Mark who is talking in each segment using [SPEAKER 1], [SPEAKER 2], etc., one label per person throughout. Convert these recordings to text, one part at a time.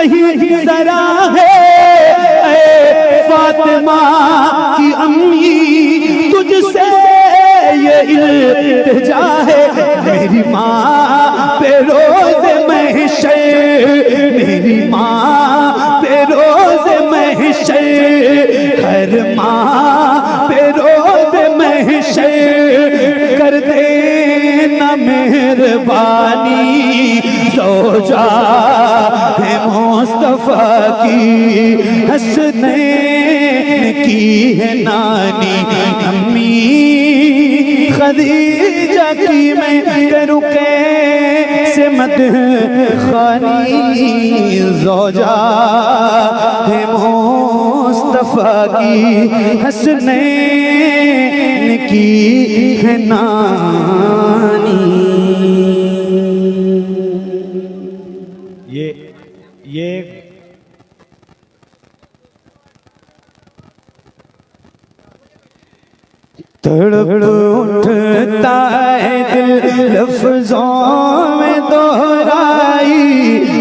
[SPEAKER 1] यही जरा है फातिमा की अम्मी, तुझसे ये इल्तिजा है। मेरी माँ पे रोज़े महशर, मेरी माँ पे रोज़े महशर, हर माँ पे रोज़े महशर कर देना मेहरबानी। ज़ौजा है मुस्तफ़ा की हसनैन की है नानी, अम्मी खदीजा की मैं करूँ कैसे मदह खानी। ज़ौजा है मुस्तफ़ा की हसनैन की है नानी। ये तड़प उठता है दिल लफ्ज़ों में दोहराई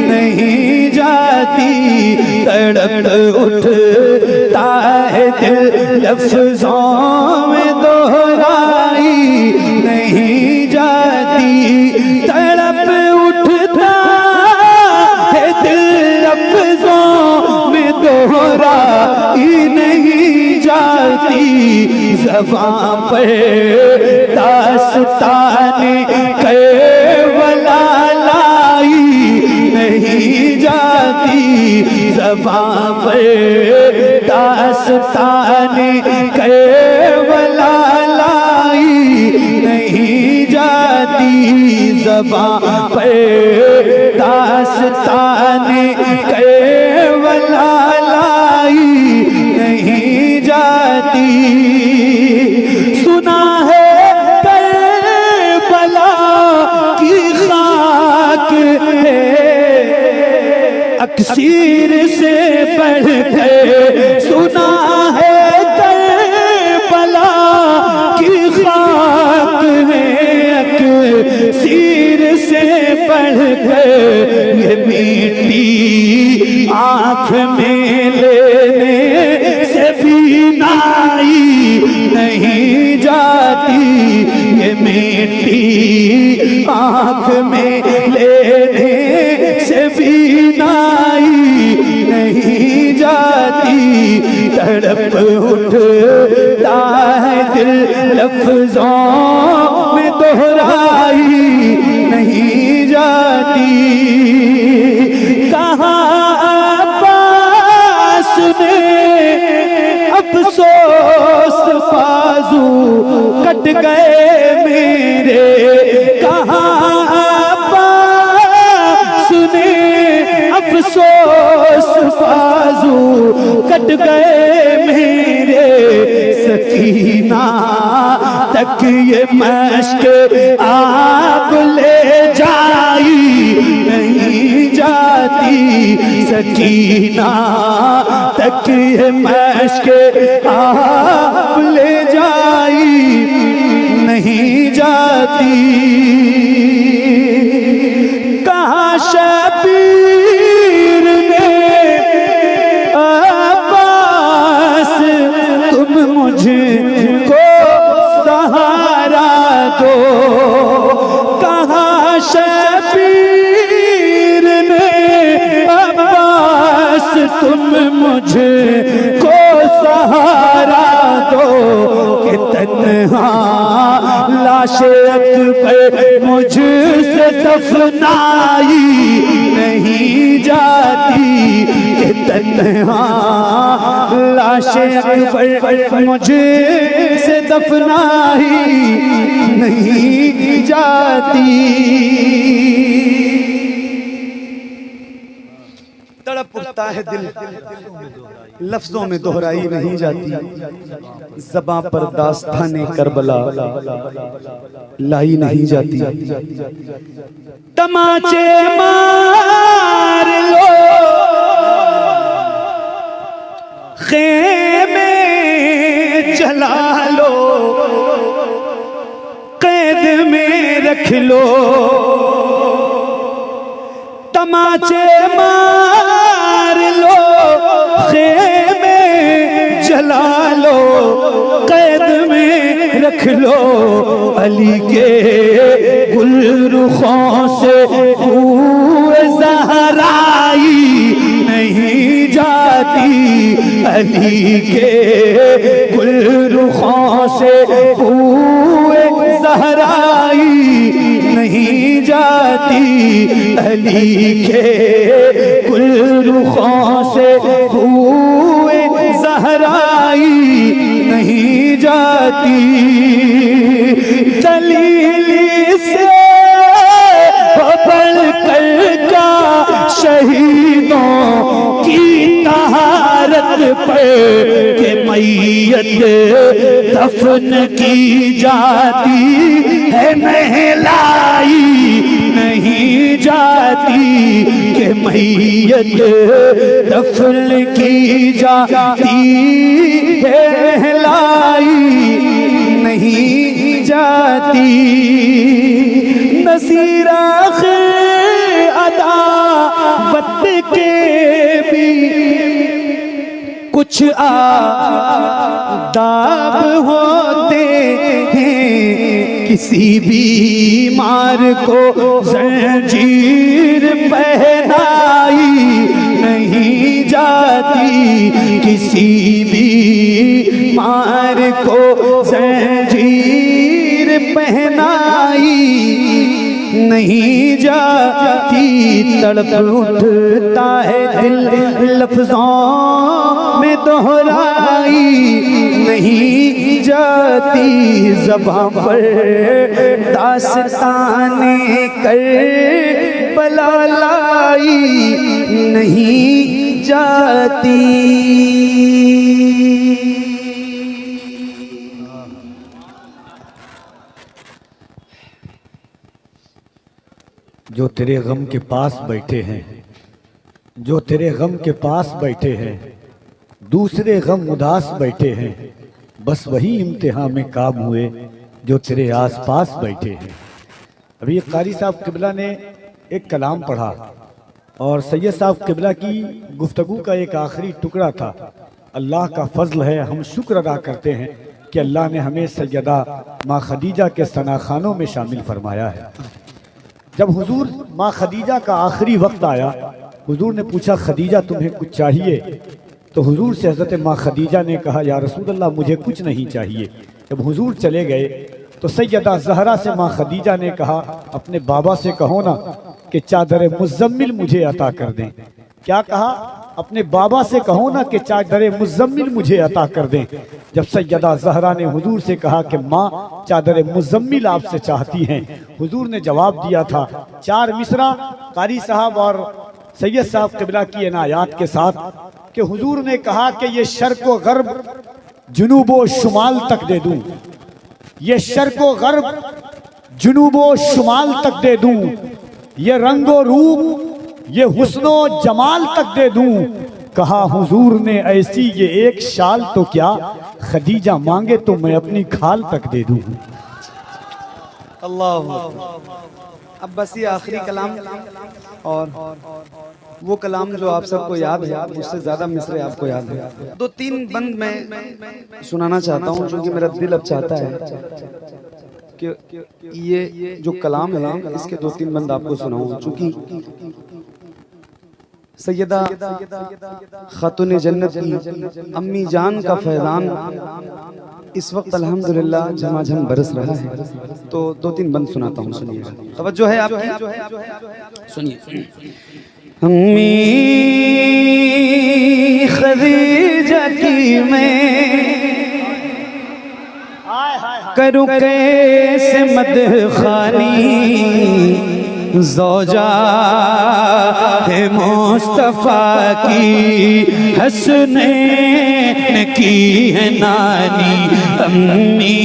[SPEAKER 1] नहीं जाती, तड़प उठता है दिल लफ्ज़ों में दोहराई नहीं जाती, तड़प उठता है दिल लफ्ज़ों में दोहराई नहीं जाती। ज़बां पर दास्ताने करबला लाई नहीं जाती, ज़बां पर दास्ताने करबला लाई नहीं जाती, ज़बां पर दास्ताने करबला लाई नहीं जाती। सुना है करबला की खाक है अक्सीर से बढ़कर, सुना है करबला की खाक है अक्सीर से बढ़कर, ये मीठी आँख में लेने से भी नाई नहीं जाती, ये मीठी आँख में लेने से भी नाई नहीं जाती, तड़प उठता है दिल लफ्ज़ों में दोहराई नहीं जाती। कहाँ पास में अफसोस बाजू कट गए मेरे, कहाँ पास में अफसोस बाजू कट गए मेरे, सकीना तक ये मश्क आप ले जाई नहीं जाती, सकीना तक ये मश्क आप ले जाई नहीं जाती। कहाँ शबीर ने अब्बास तुम मुझको सहारा दो, कहाँ शबीर ने अब्बास तुम मुझको सहारा दो, कि तन्हा लाशे अकबर मुझसे दफनाई नहीं जाती, कि तन्हा लाशे अकबर मुझसे दफनाई नहीं जाती। तड़प उठता है दिल लफ्जों में दोहराई नहीं जाती, ज़बां पर दास्ताने करबला लाई नहीं जाती। तमाचे मार लो खेमे जला लो, कैद में रख लो, तमाचे मार रख लो अली के गुलरुखों से हुए ज़हराई नहीं जाती, अली के गुलरुखों से हुए ज़हराई नहीं जाती, अली के गुलरुखों से हुए ज़हराई नहीं जाती। दलीली से बढ़ कर का शहीदों की तहारत पर के मैयत दफन की जाती है, नहलाई नहीं जाती के मैयत दफन की जाती है, नहलाई नहीं जाती। नसीरा अदा वक्त के भी कुछ आदाब होते हैं, किसी बीमार को जंजीर पहनाई नहीं जाती, किसी बीमार को जंजीर पहनाई नहीं जाती। तड़प उठता है दिल लफ्ज़ों में दोहराई नहीं जाती, ज़बां पर दास्ताने कर बलाई नहीं जाती।
[SPEAKER 2] जो तेरे गम के पास बैठे हैं, जो तेरे गम के पास बैठे हैं, दूसरे गम उदास बैठे हैं, बस वही इम्तिहान में काम हुए जो तेरे आसपास बैठे हैं। अभी कारी साहब किबला ने एक कलाम पढ़ा और सैयद साहब किबला की गुफ्तगू का एक आखिरी टुकड़ा था। अल्लाह का फजल है, हम शुक्र अदा करते हैं कि अल्लाह ने हमें सैयदा माँ खदीजा के सनाखानों में शामिल फरमाया है। जब हुजूर माँ खदीजा का आखिरी वक्त आया, हुजूर ने पूछा खदीजा तुम्हें कुछ चाहिए? तो हुजूर से हज़रत माँ खदीजा ने कहा या रसूल अल्लाह मुझे कुछ नहीं चाहिए। जब हुजूर चले गए तो सैयदा ज़हरा से माँ खदीजा ने कहा अपने बाबा से कहो ना कि चादर मुज़म्मिल मुझे अता कर दें। क्या कहा? अपने बाबा से कहो ना कि चादर मुज़म्मिल मुझे अता कर दें। जब सैयदा ज़हरा ने हुजूर से कहा कि माँ चादर मुज़म्मिल आपसे चाहती हैं, हुजूर ने जवाब दिया था 4 मिसरा कारी साहब और सैयद साहब क़िबला की इनायात के साथ कि हुजूर ने कहा कि ये शर्क़ व ग़र्ब जुनूब व शुमाल तक दे दूँ, ये शर्क़ व ग़र्ब जुनूब व शुमाल तक दे दूँ, ये रंगो रूप ये हुस्नो जमाल तक दे दूं। कहा हुजूर ने ऐसी ये एक शाल तो क्या, खदीजा मांगे तो मैं अपनी खाल तक दे दूं।
[SPEAKER 1] अल्लाह। अब बस ये आखिरी कलाम और वो कलाम जो आप सबको याद है, उससे ज्यादा मिसरे आपको याद है। 2-3 बंद मैं सुनाना चाहता हूँ क्योंकि मेरा दिल अब चाहता है कि ये जो कलाम है इसके 2-3 बंद आपको सुनाऊं। चूंकि सैयदा खातून जन्नत की अम्मी जान का फैज़ान इस वक्त अल्हम्दुलिल्लाह झमाझम बरस रहा है, तो 2-3 बंद सुनाता हूँ, सुनिए। तवज्जो है आपकी, सुनिए। अम्मी खदीजा की मैं करूँ कैसे मदखानी, ज़ौजा है मुस्तफ़ा की हसनैन की है नानी। अम्मी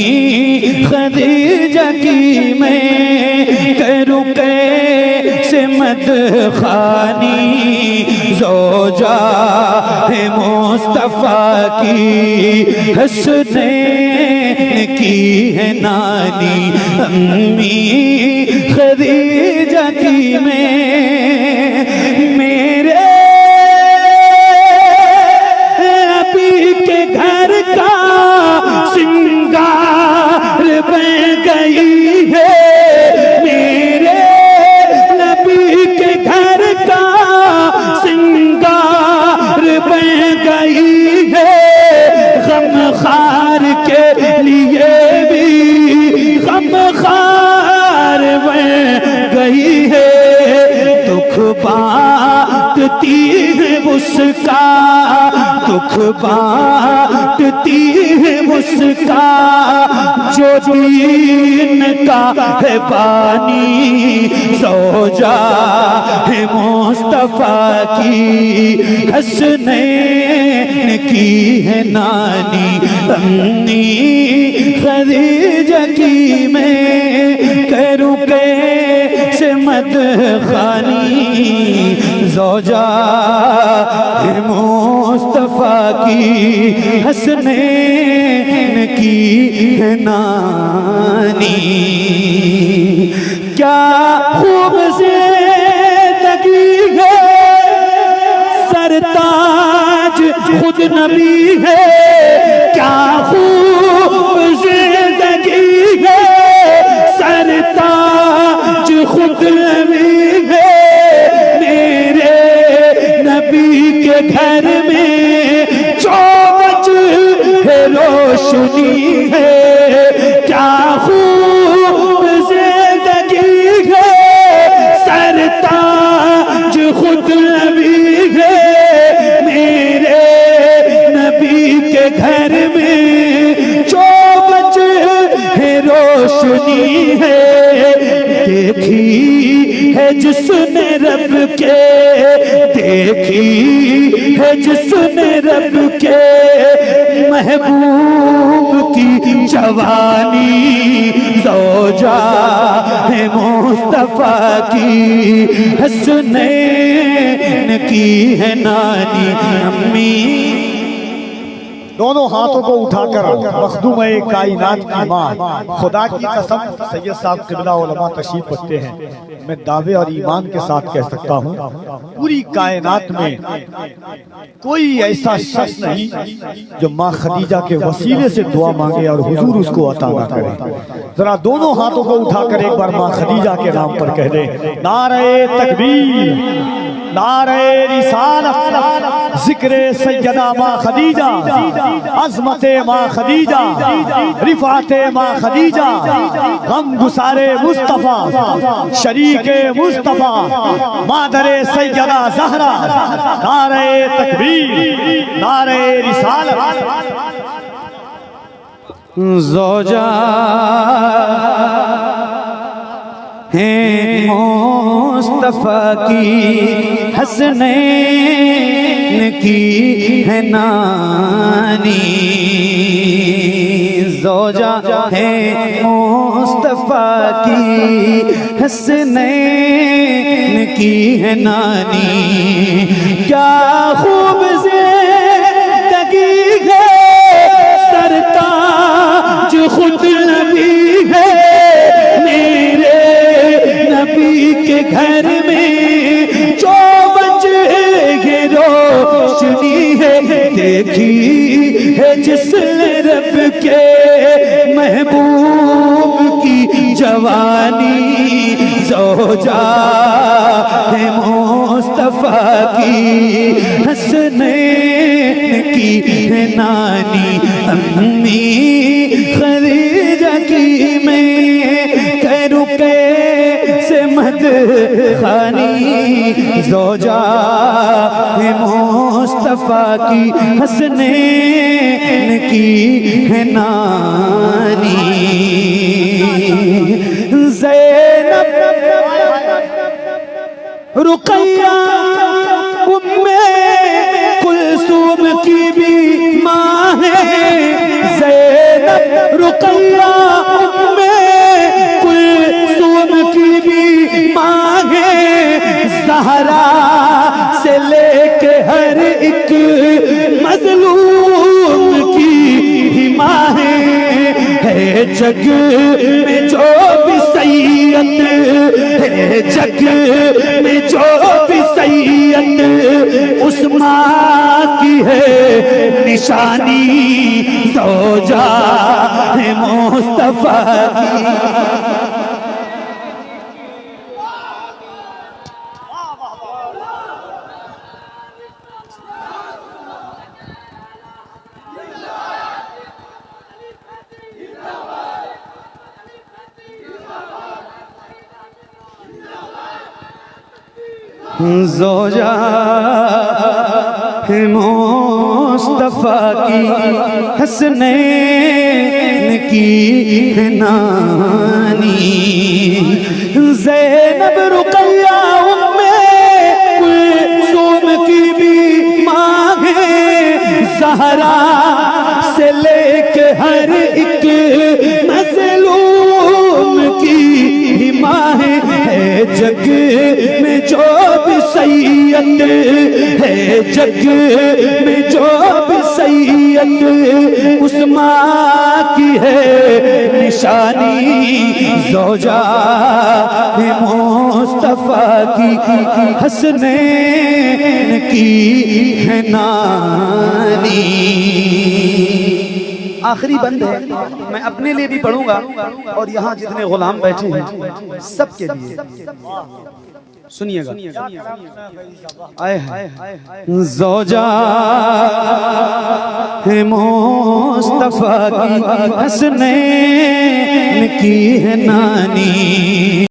[SPEAKER 1] खदीजा की मैं करूँ कैसे मदखानी, ज़ौजा है मुस्तफ़ा की हसनैन की है नानी। अम्मी खदीजा की मैं मेरे अभी के घर का सिंगार
[SPEAKER 2] बांटती है उसका, दुख बांटती है उसका, जो दीन का है पानी, ज़ौजा है मुस्तफा की, हसनैन की है नानी, अम्मी खदीजा की मैं करूं कैसे मदखानी, ज़ौजा है मुस्तफा की, हसनैन की है नानी। क्या खूब से तकी है, सरताज खुद नबी है, क्या खूब से तकी है, सरताज खुद नबी है, मेरे नबी के घर में चौबच है रोशनी है, क्या खूब जिंदगी है, सरताज खुद नबी है, मेरे नबी के घर में चौबच है रोशनी है, देखी है जिसने रब के, देखी है जिसने रब के महबूब की जवानी, ज़ौजा है मुस्तफा की, हसनैन की है नानी, अम्मी।
[SPEAKER 3] दोनों हाथों को उठाकर मखदूम कायनात की माँ, खुदा की कसम सैयद साहब किबला उलमा तशरीफ रखते हैं, मैं दावे और ईमान के साथ कह सकता हूँ पूरी कायनात में कोई ऐसा शख्स नहीं जो माँ खदीजा के वसीले से दुआ मांगे और हुजूर उसको अता ना करे। जरा दोनों हाथों को उठाकर एक बार माँ खदीजा के नाम पर कह दे, नारे तकबीर, नारे रिसालत, जिक्र सैयदा माँ खदीजा, अज़मते माँ खदीजा, रिफाते माँ खदीजा, गम गुसारे मुस्तफ़ा, शरीके मुस्तफ़ा, मादरे सैयदा ज़हरा, नारे तकबीर, नारे रिसालत।
[SPEAKER 2] ज़ौजा है मुस्तफ़ा की, हसनैन की है नानी, ज़ौजा है मुस्तफ़ा की, हसनैन की है नानी। क्या खूब ज़िंदगी है, सरताज खुद नबी है, मेरे नबी के घर में चौबच है रोशनी है, देखी है जिसने रब के महबूब की जवानी, ज़ौजा है मुस्तफ़ा की, हसनैन की है नानी, अम्मी खदीजा की मैं करूं कैसे मदखानी, ज़ौजा है मुस्तफ़ा की, हसनैन की है नानी। ज़ैनब रुक़ैया उम्मे कुलसूम की भी माँ है, ज़ैनब रुक़ैया उम्मे कुलसूम की भी माँ है, ज़हरा से लेके हर एक मज़लूम की भी माँ है जग में जो भी सैयद है, जग में जो भी सैयद उस माँ की है निशानी, ज़ौजा है मुस्तफ़ा की।
[SPEAKER 1] ज़ौजा है मुस्तफ़ा की हसनैन की है नानी, ज़ैनब रुक़ैया उम्मे कुलसूम की भी माँ है, ज़हरा से लेके हर एक मज़लूम की भी माँ है। जग में जो भी सैयद है, जग में जो भी सैयद उस माँ की है निशानी, ज़ौजा है मुस्तफ़ा की हसनैन की है नानी। आखिरी बंद है, मैं अपने लिए भी पढ़ूंगा और यहाँ जितने गुलाम बैठे हैं सबके लिए सुनिएगा। आए हाय, ज़ौजा है मुस्तफ़ा की हसनैन की है नानी।